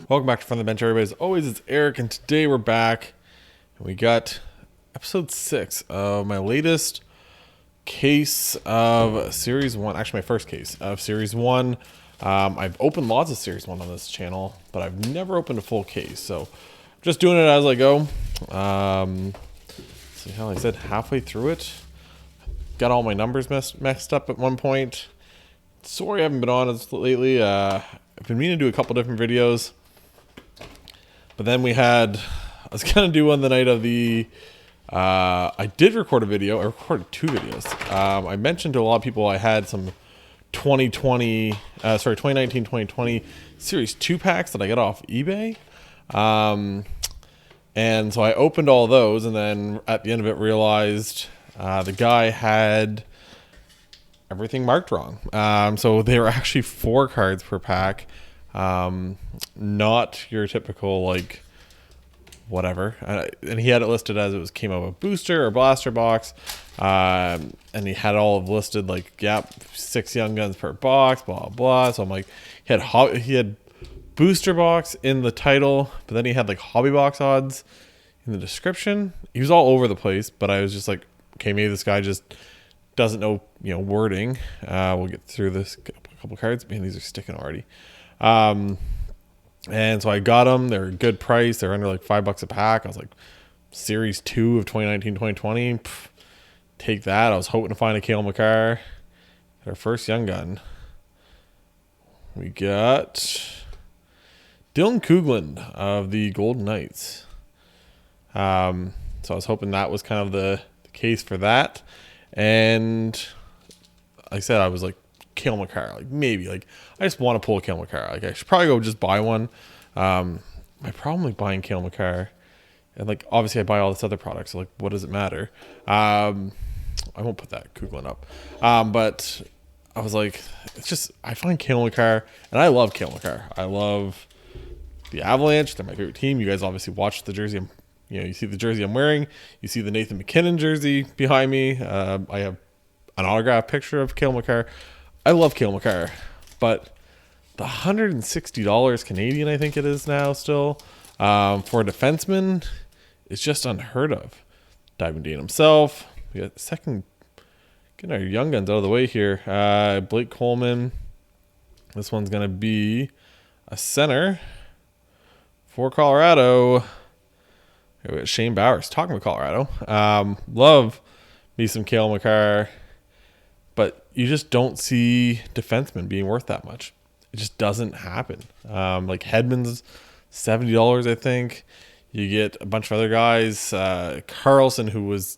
Welcome back to From the Bench, everybody. As always, it's Eric, and today we're back, and we got episode 6 of my latest case of Series 1. Actually, my first case of Series 1. I've opened lots of Series 1 on this channel, but I've never opened a full case, so just doing it as I go. So how I said, halfway through it. Got all my numbers messed up at one point. Sorry I haven't been on as lately. I've been meaning to do a couple different videos. But then I was going to do one the night of the, I did record a video. I recorded 2 videos. I mentioned to a lot of people I had some 2019-2020 Series 2 packs that I got off eBay. And so I opened all those, and then at the end of it realized the guy had everything marked wrong. So they were actually 4 cards per pack. Not your typical like whatever, and he had it listed as it came out of a booster or blaster box, and he had all of listed like 6 young guns per box, blah blah. So I'm like, he had booster box in the title, but then he had like hobby box odds in the description. He was all over the place, but I was just like, okay, maybe this guy just doesn't know wording. We'll get through this couple cards. Man, these are sticking already. And so I got them. They're a good price. They're under like $5 a pack. I was like, Series 2 of 2019-2020. Take that. I was hoping to find a Cale Makar. Our first young gun. We got Dylan Coughlan of the Golden Knights. So I was hoping that was kind of the case for that. And like I said, I was like, Cale Makar, like maybe, like I just want to pull a Cale Makar. Like I should probably go just buy one. My problem with buying Cale Makar, and like obviously I buy all this other products, so like what does it matter? I won't put that Coughlan up. But I was like, it's just, I find Cale Makar, and I love Cale Makar. I love the Avalanche. They're my favorite team. You guys obviously watched the jersey. You see the jersey I'm wearing. You see the Nathan MacKinnon jersey behind me. I have an autographed picture of Cale Makar. I love Cale Makar, but the $160 Canadian, I think it is now still, for a defenseman is just unheard of. Diving Dean himself. We got second, getting our young guns out of the way here. Blake Coleman. This one's going to be a center for Colorado. Here we got Shane Bowers, talking about Colorado. Love me some Cale Makar. But you just don't see defensemen being worth that much. It just doesn't happen. Like Hedman's $70, I think. You get a bunch of other guys. Carlson, who was,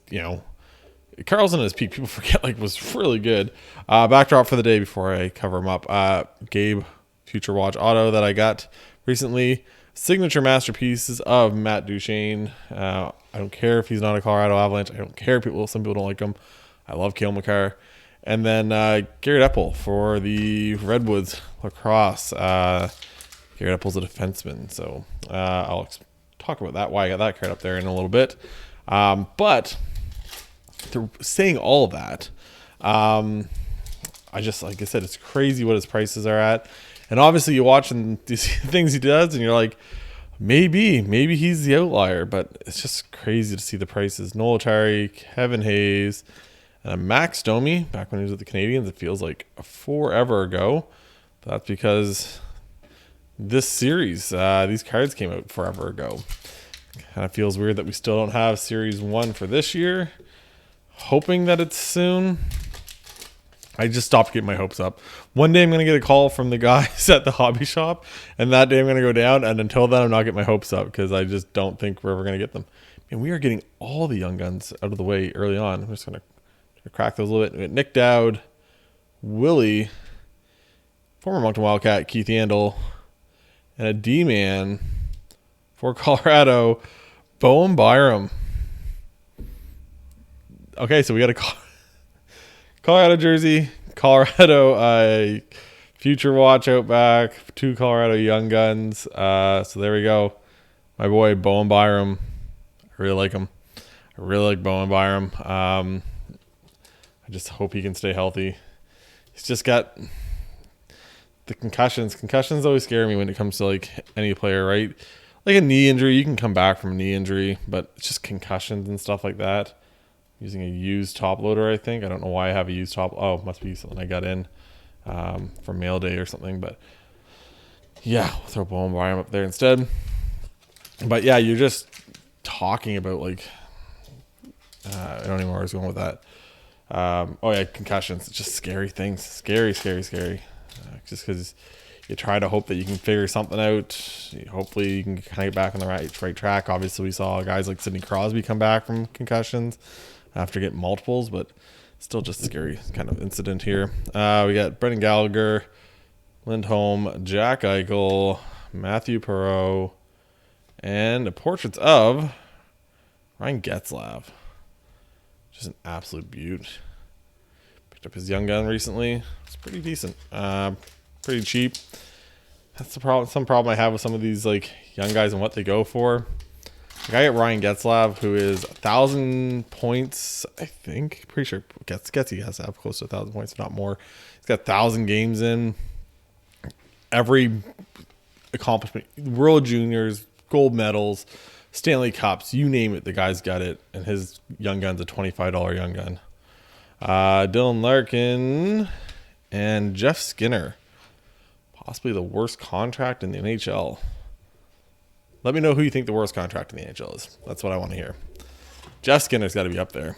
Carlson at his peak, people forget, like was really good. Backdrop for the day before I cover him up. Gabe Future Watch Auto that I got recently. Signature masterpieces of Matt Duchene. I don't care if he's not a Colorado Avalanche. I don't care if some people don't like him. I love Cale Makar. And then Garrett Epple for the Redwoods lacrosse. Garrett Epple's a defenseman, so I'll talk about that, why I got that card up there in a little bit. But saying all of that, I just, like I said, it's crazy what his prices are at. And obviously you watch and you see the things he does, and you're like, maybe he's the outlier. But it's just crazy to see the prices. Noel Acciari, Kevin Hayes, Max Domi, back when he was with the Canadians. It feels like forever ago. That's because this series, these cards came out forever ago. Kind of feels weird that we still don't have Series 1 for this year. Hoping that it's soon. I just stopped getting my hopes up. One day I'm going to get a call from the guys at the hobby shop, and that day I'm going to go down, and until then I'm not getting my hopes up because I just don't think we're ever going to get them. And we are getting all the young guns out of the way early on. I'm just going to crack those a little bit. Nick Dowd, Willie, former Moncton Wildcat, Keith Yandel, and a D-man for Colorado, Bowen Byram. Okay, so we got a Colorado jersey, Colorado Future Watch out back, 2 Colorado Young Guns. So there we go. My boy Bowen Byram. I really like him. I really like Bowen Byram. I just hope he can stay healthy. He's just got the concussions always scare me when it comes to like any player, right? Like a knee injury, you can come back from a knee injury, but it's just concussions and stuff like that. Using a used top loader, I think. I don't know why I have a used top. Oh, must be something I got in for mail day or something. But yeah, we'll throw Bowen Byram up there instead. But yeah, you're just talking about like I don't even know where I was going with that. Oh yeah, concussions. It's just scary things. Scary. Just because you try to hope that you can figure something out. Hopefully you can kind of get back on the right track. Obviously we saw guys like Sidney Crosby come back from concussions after getting multiples, but still just a scary kind of incident here. We got Brendan Gallagher, Lindholm, Jack Eichel, Matthew Perreault, and portraits of Ryan Getzlaf. Just an absolute beaut. Picked up his young gun recently. It's pretty decent. Pretty cheap. That's the problem. Some problem I have with some of these like young guys and what they go for. Like I get Ryan Getzlaf, who is 1,000 points, I think. Pretty sure Getzy has to have close to 1,000 points, if not more. He's got 1,000 games in. Every accomplishment, World Juniors, gold medals, Stanley Cups, you name it, the guy's got it. And his young gun's a $25 young gun. Dylan Larkin and Jeff Skinner. Possibly the worst contract in the NHL. Let me know who you think the worst contract in the NHL is. That's what I want to hear. Jeff Skinner's got to be up there.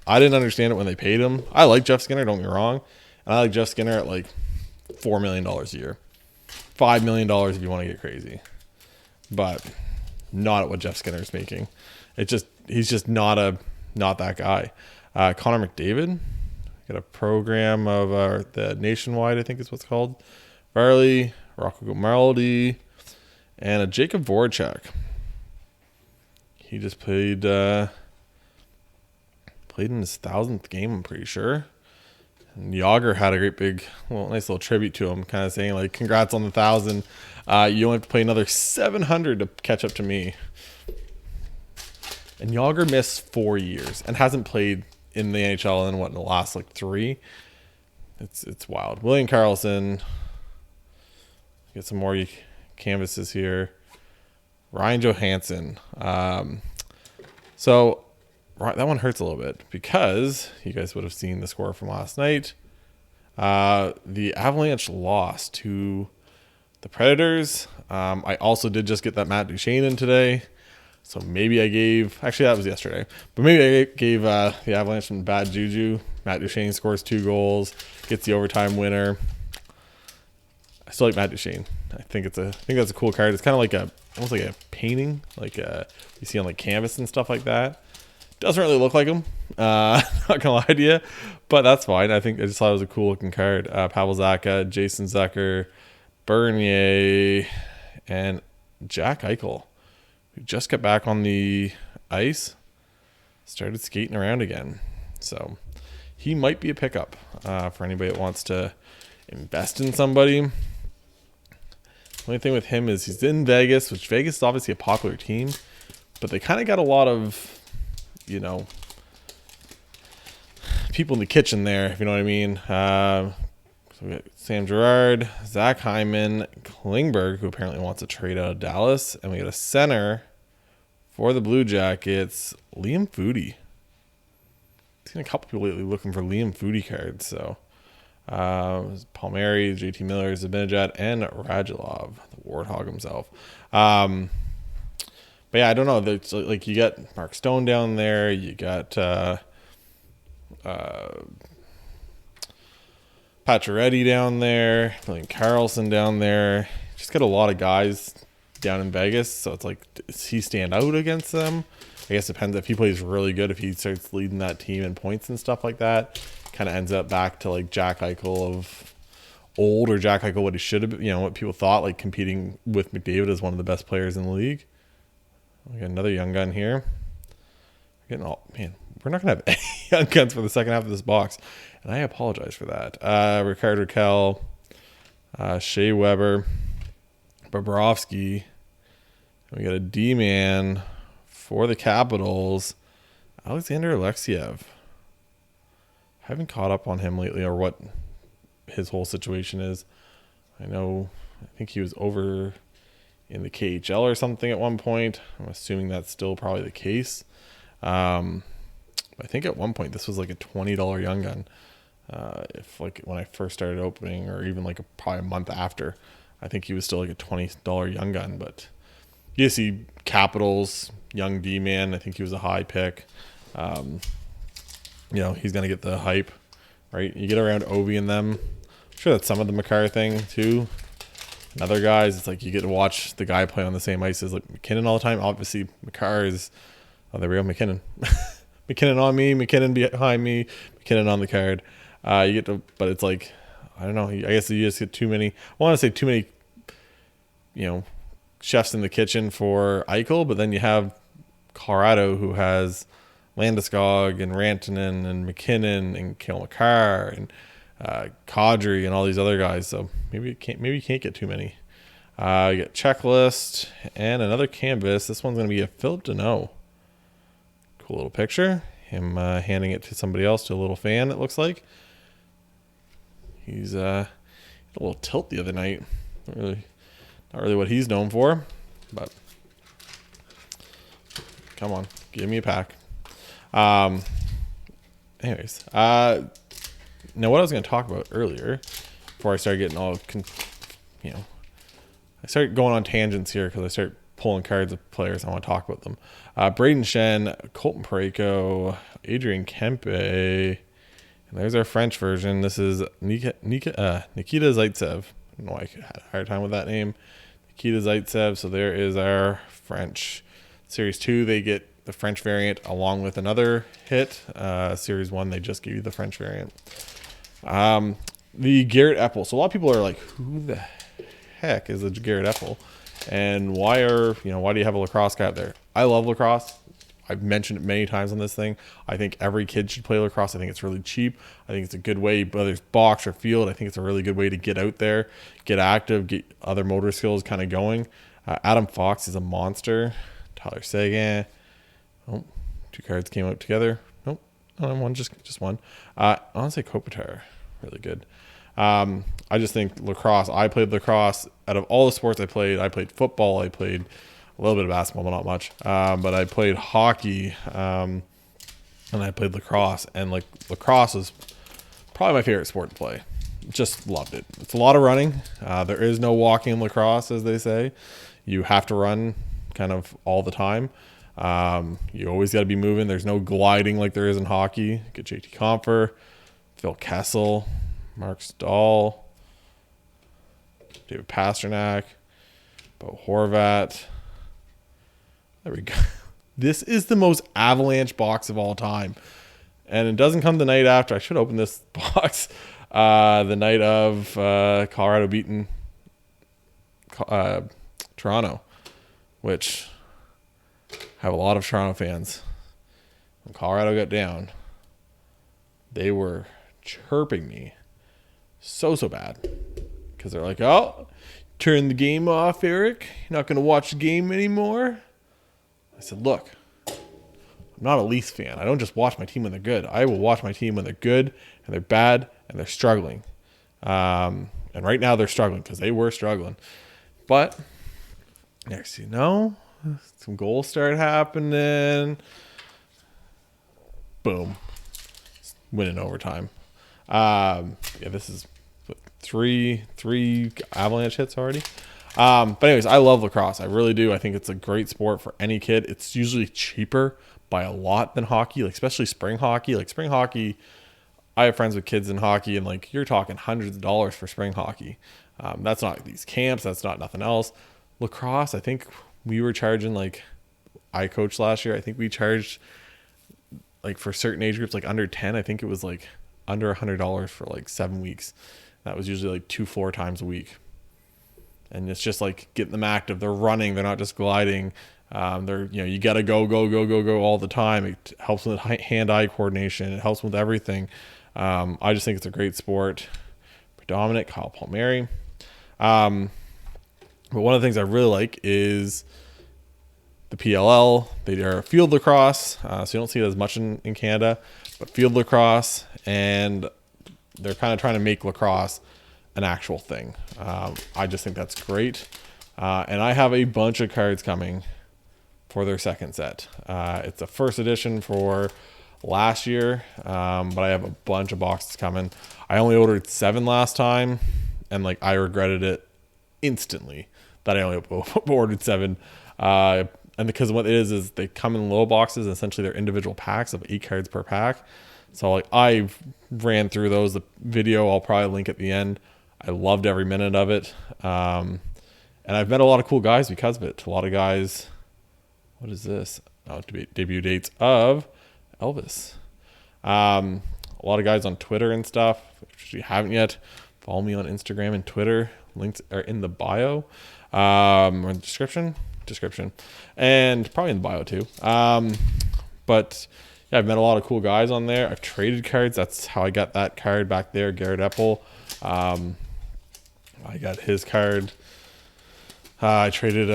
I didn't understand it when they paid him. I like Jeff Skinner, don't get me wrong. And I like Jeff Skinner at like $4 million a year. $5 million if you want to get crazy. But not at what Jeff Skinner's making. He's just not that guy. Connor McDavid. Got a program of the Nationwide, I think is what's called. Varley, Rocco Marley, and a Jacob Voracek. He just played in his 1,000th game, I'm pretty sure. And Yager had a great big, nice little tribute to him, kind of saying like, "Congrats on the 1,000. You only have to play another 700 to catch up to me." And Yager missed 4 years and hasn't played in the NHL in the last like 3. It's wild. William Karlsson. Get some more canvases here. Ryan Johansson. So that one hurts a little bit because you guys would have seen the score from last night. The Avalanche lost to the Predators. I also did just get that Matt Duchene in today. So maybe I gave... Actually, that was yesterday. But maybe I gave the Avalanche some bad juju. Matt Duchene scores 2 goals. Gets the overtime winner. I still like Matt Duchene. I think that's a cool card. It's kind of like almost like a painting, like you see on like canvas and stuff like that. Doesn't really look like him. Not gonna lie to you, but that's fine. I just thought it was a cool looking card. Pavel Zacha, Jason Zucker, Bernier, and Jack Eichel, who just got back on the ice, started skating around again. So he might be a pickup for anybody that wants to invest in somebody. The only thing with him is he's in Vegas, which Vegas is obviously a popular team, but they kind of got a lot of, people in the kitchen there, if you know what I mean. So we got Sam Girard, Zach Hyman, Klingberg, who apparently wants to trade out of Dallas, and we got a center for the Blue Jackets, Liam Foudy. I've seen a couple people lately looking for Liam Foudy cards, so... Palmieri, JT Miller, Zibanejad, and Radulov, the Warthog himself. But yeah, I don't know. Like you got Mark Stone down there, you got Pacioretty down there, William Karlsson down there. Just got a lot of guys down in Vegas, so it's like, does he stand out against them? I guess it depends if he plays really good, if he starts leading that team in points and stuff like that. Kind of ends up back to like Jack Eichel of old, or Jack Eichel what he should have been, what people thought, like competing with McDavid as one of the best players in the league. We got another young gun here. We're not gonna have any young guns for the second half of this box, and I apologize for that. Rickard Rakell, Shea Weber, Bobrovsky. We got a D-man for the Capitals, Alexander Alexiev. Haven't caught up on him lately or what his whole situation is. I think he was over in the KHL or something at one point. I'm assuming that's still probably the case. I think at one point this was like a $20 young gun. If like when I first started opening, or even like probably a month after, I think he was still like a $20 young gun. But you see Capitals, young D-man, I think he was a high pick. He's going to get the hype, right? You get around Ovi and them. I'm sure that's some of the Makar thing too. And other guys, it's like you get to watch the guy play on the same ice as like McKinnon all the time. Obviously, Makar is, there we go, McKinnon. McKinnon on me, McKinnon behind me, McKinnon on the card. But it's like, I don't know. I guess you just get too many. I want to say too many, chefs in the kitchen for Eichel, but then you have Colorado who has Landeskog and Rantanen and McKinnon and Cale Makar and Kadri and all these other guys. So maybe you can't get too many. You get checklist and another canvas. This one's going to be a Philip Deneau. Cool little picture. Him handing it to somebody else, to a little fan, it looks like. He's a little tilt the other night. Not really what he's known for, but come on, give me a pack. Anyways, now what I was going to talk about earlier, before I started getting all, I started going on tangents here because I started pulling cards of players. I want to talk about them. Braden Shen, Colton Parayko, Adrian Kempe, and there's our French version. This is Nikita Zaitsev. I don't know why I had a hard time with that name. Nikita Zaitsev. So there is our French. Series 2, they get the French variant along with another hit. Series 1, they just gave you the French variant. The Garrett Epple. So a lot of people are like, who the heck is a Garrett Epple? And why do you have a lacrosse guy out there? I love lacrosse. I've mentioned it many times on this thing. I think every kid should play lacrosse. I think it's really cheap. I think it's a good way, whether it's box or field, I think it's a really good way to get out there, get active, get other motor skills kind of going. Adam Fox is a monster. Tyler Seguin. Oh, 2 cards came out together. Nope. No, one, just one. Honestly, Kopitar, really good. I just think lacrosse, I played lacrosse. Out of all the sports I played football, I played a little bit of basketball, but not much. But I played hockey, and I played lacrosse. And like lacrosse is probably my favorite sport to play. Just loved it. It's a lot of running. There is no walking in lacrosse, as they say. You have to run kind of all the time. You always got to be moving. There's no gliding like there is in hockey. Get JT Compher, Phil Kessel, Mark Stahl, David Pasternak, Bo Horvat. There we go. This is the most Avalanche box of all time. And it doesn't come the night after. I should open this box the night of Colorado beating Toronto, which have a lot of Toronto fans. When Colorado got down, they were chirping me so bad because they're like, oh, turn the game off, Eric. You're not going to watch the game anymore. I said, look, I'm not a Leafs fan. I don't just watch my team when they're good. I will watch my team when they're good and they're bad and they're struggling. And right now they're struggling because they were struggling. But next you know, some goals start happening. Boom. Winning overtime. This is three Avalanche hits already. But anyways, I love lacrosse. I really do. I think it's a great sport for any kid. It's usually cheaper by a lot than hockey, like especially spring hockey. Like spring hockey, I have friends with kids in hockey, and like you're talking hundreds of dollars for spring hockey. That's not these camps. That's not nothing else. Lacrosse, I think we were charging, like I coached last year. I think we charged like for certain age groups, like under 10, I think it was like under $100 for like 7 weeks. That was usually like 2-4 times a week. And it's just like getting them active. They're running. They're not just gliding. You got to go all the time. It helps with hand-eye coordination. It helps with everything. I just think it's a great sport. Predominant Kyle Palmieri. But one of the things I really like is the PLL. They are field lacrosse, so you don't see it as much in Canada, but field lacrosse, and they're kind of trying to make lacrosse an actual thing. I just think that's great. And I have a bunch of cards coming for their second set. It's a first edition for last year, but I have a bunch of boxes coming. I only ordered 7 last time, and like I regretted it instantly that I only ordered 7. And because what it is they come in little boxes, and essentially they're individual packs of 8 cards per pack. So like I ran through those. The video I'll probably link at the end. I loved every minute of it. And I've met a lot of cool guys because of it. A lot of guys. What is this? Oh, debut dates of Elvis. A lot of guys on Twitter and stuff. If you haven't yet, follow me on Instagram and Twitter. Links are in the bio, or in the description, and probably in the bio too. But yeah, I've met a lot of cool guys on there. I've traded cards. That's how I got that card back there, Garrett Epple. I got his card. I traded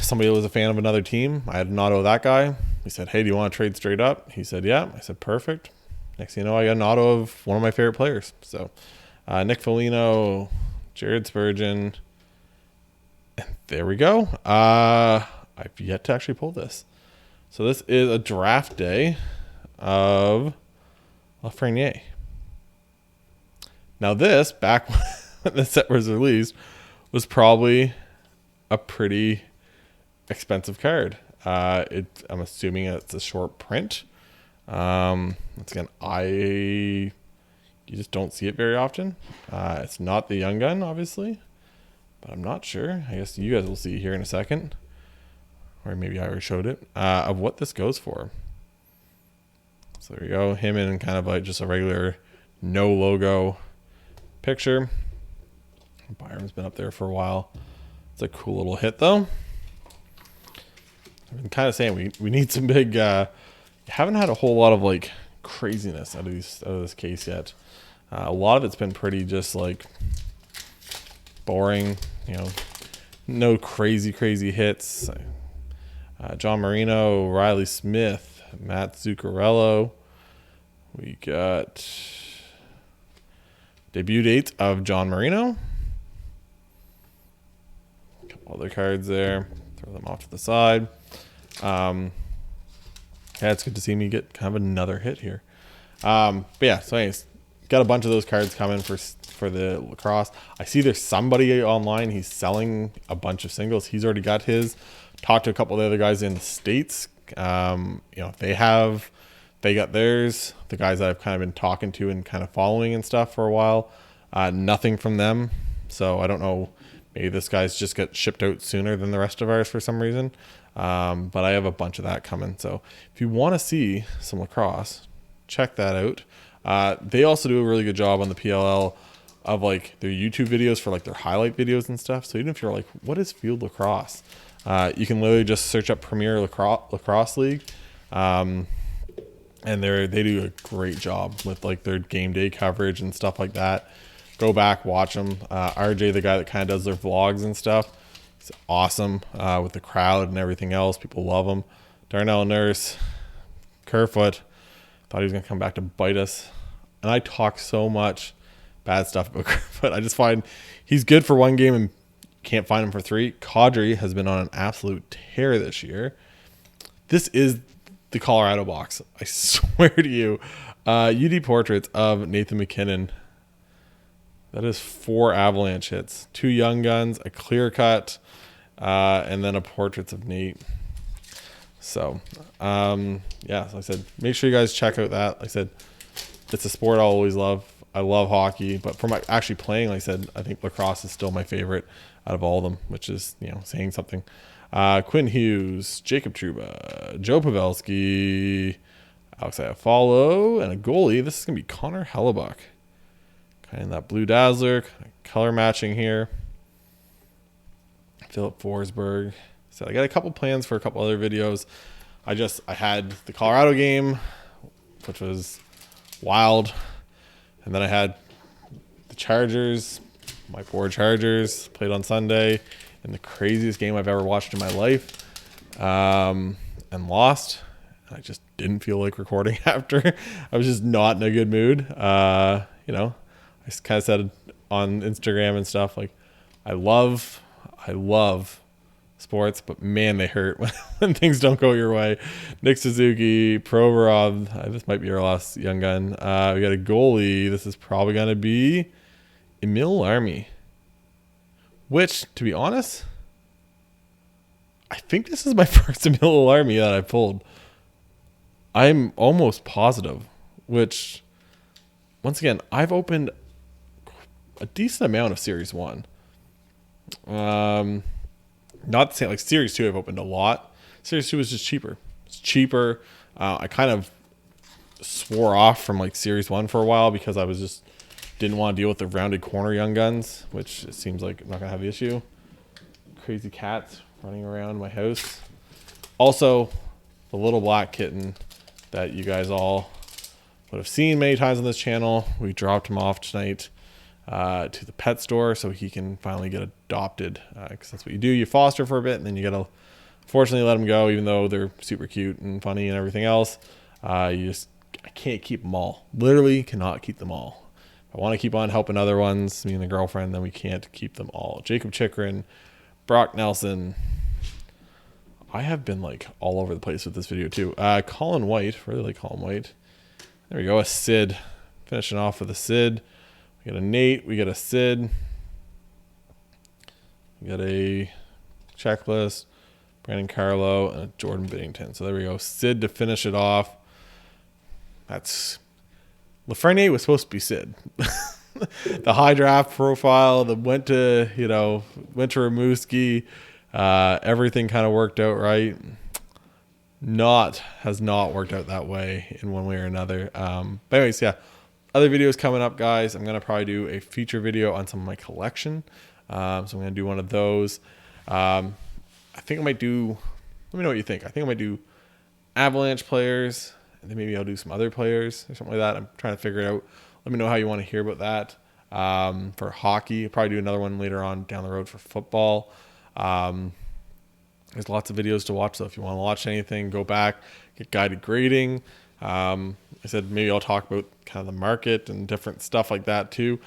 somebody who was a fan of another team. I had an auto of that guy. He said, "Hey, do you want to trade straight up?" He said, "Yeah." I said, "Perfect." Next thing you know, I got an auto of one of my favorite players. So Nick Foligno, Jared Spurgeon, and there we go. I've yet to actually pull this. So this is a draft day of Lafreniere. Now this, back when the set was released, was probably a pretty expensive card. I'm assuming it's a short print. Once again, you just don't see it very often. It's not the Young Gun, obviously, but I'm not sure. I guess you guys will see here in a second, or maybe I already showed it, of what this goes for. So there you go, him in kind of like just a regular no logo picture. Byram's been up there for a while. It's a cool little hit though. I've been kind of saying we need some big. Haven't had a whole lot of like craziness out of this case yet. A lot of it's been pretty just like boring. No crazy hits. John Marino, Riley Smith, Matt Zuccarello. We got debut date of John Marino. A couple other cards there. Throw them off to the side. Yeah, it's good to see me get kind of another hit here. But yeah, so anyways, got a bunch of those cards coming for the lacrosse. I see there's somebody online. He's selling a bunch of singles. He's already got his. Talked to a couple of the other guys in the States. They got theirs. The guys that I've kind of been talking to and kind of following and stuff for a while. Nothing from them. So I don't know. Maybe this guy's just got shipped out sooner than the rest of ours for some reason. But I have a bunch of that coming. So if you want to see some lacrosse, check that out. They also do a really good job on the PLL of like their YouTube videos for like their highlight videos and stuff. So even if you're like, what is field lacrosse? You can literally just search up Premier Lacrosse League. And they do a great job with like their game day coverage and stuff like that. Go back, watch them. RJ, the guy that kind of does their vlogs and stuff, he's awesome with the crowd and everything else. People love him. Darnell Nurse, Kerfoot, thought he was going to come back to bite us. And I talk so much bad stuff about Kerfoot. I just find he's good for one game and can't find him for 3. Kadri has been on an absolute tear this year. This is the Colorado box. I swear to you. UD portraits of Nathan McKinnon. That is 4 Avalanche hits, 2 Young Guns, a clear cut, and then a portraits of Nate. So, yeah, like I said, make sure you guys check out that. Like I said, it's a sport I'll always love. I love hockey, but for my actually playing, like I said, I think lacrosse is still my favorite out of all of them, which is, saying something. Quinn Hughes, Jacob Trouba, Joe Pavelski, Alex Iafallo, and a goalie. This is going to be Connor Hellebuck. Kind of that blue dazzler, color matching here. Philip Forsberg. So I got a couple plans for a couple other videos. I had the Colorado game, which was wild. And then I had the Chargers, my 4 Chargers, played on Sunday in the craziest game I've ever watched in my life, and lost. I just didn't feel like recording after. I was just not in a good mood. I I kind of said on Instagram and stuff, like, I love sports, but man, they hurt when things don't go your way. Nick Suzuki, Provorov. This might be our last young gun. We got a goalie. This is probably going to be Emil Army, which, to be honest, I think this is my first Emil Army that I pulled. I'm almost positive, which, once again, I've opened a decent amount of Series 1. Not the same, like Series 2 I've opened a lot. Series 2 was just cheaper. It's cheaper. I kind of swore off from like Series 1 for a while because I was just didn't want to deal with the rounded corner young guns, which it seems like I'm not gonna have the issue. Crazy cats running around my house. Also, the little black kitten that you guys all would have seen many times on this channel. We dropped him off tonight to the pet store so he can finally get adopted, because that's what you do. You foster for a bit and then you gotta fortunately let them go, even though they're super cute and funny and everything else. I can't keep them all. Literally cannot keep them all. If I want to keep on helping other ones, me and the girlfriend, then we can't keep them all. Jacob Chikrin, Brock Nelson. I have been like all over the place with this video too. Colin White, really like Colin White. There we go, a Sid. Finishing off with a Sid. We got a Nate, we got a Sid. We got a Checklist, Brandon Carlo, and a Jordan Binnington. So there we go, Sid to finish it off. That's Lafreniere was supposed to be Sid. The high draft profile that went to Rimouski. Everything kind of worked out right. Has not worked out that way in one way or another. But anyways, yeah, other videos coming up, guys. I'm gonna probably do a feature video on some of my collection. So I'm gonna do one of those. I think I might do. Let me know what you think. I think I might do Avalanche players, and then maybe I'll do some other players or something like that. I'm trying to figure it out. Let me know how you want to hear about that. For hockey, I'll probably do another one later on down the road for football. There's lots of videos to watch, so if you want to watch anything, go back, get guided grading. I said maybe I'll talk about kind of the market and different stuff like that too.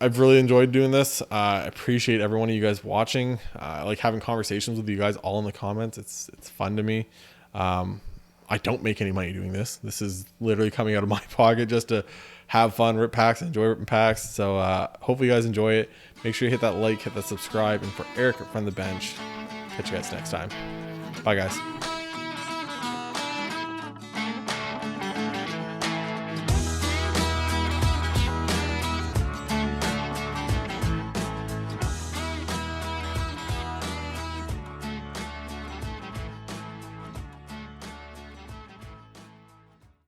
I've really enjoyed doing this. I appreciate every one of you guys watching. I like having conversations with you guys all in the comments. It's fun to me. I don't make any money doing this. This is literally coming out of my pocket just to have fun, rip packs, enjoy ripping packs. So hopefully you guys enjoy it. Make sure you hit that like, hit that subscribe. And for Eric from the bench, catch you guys next time. Bye, guys.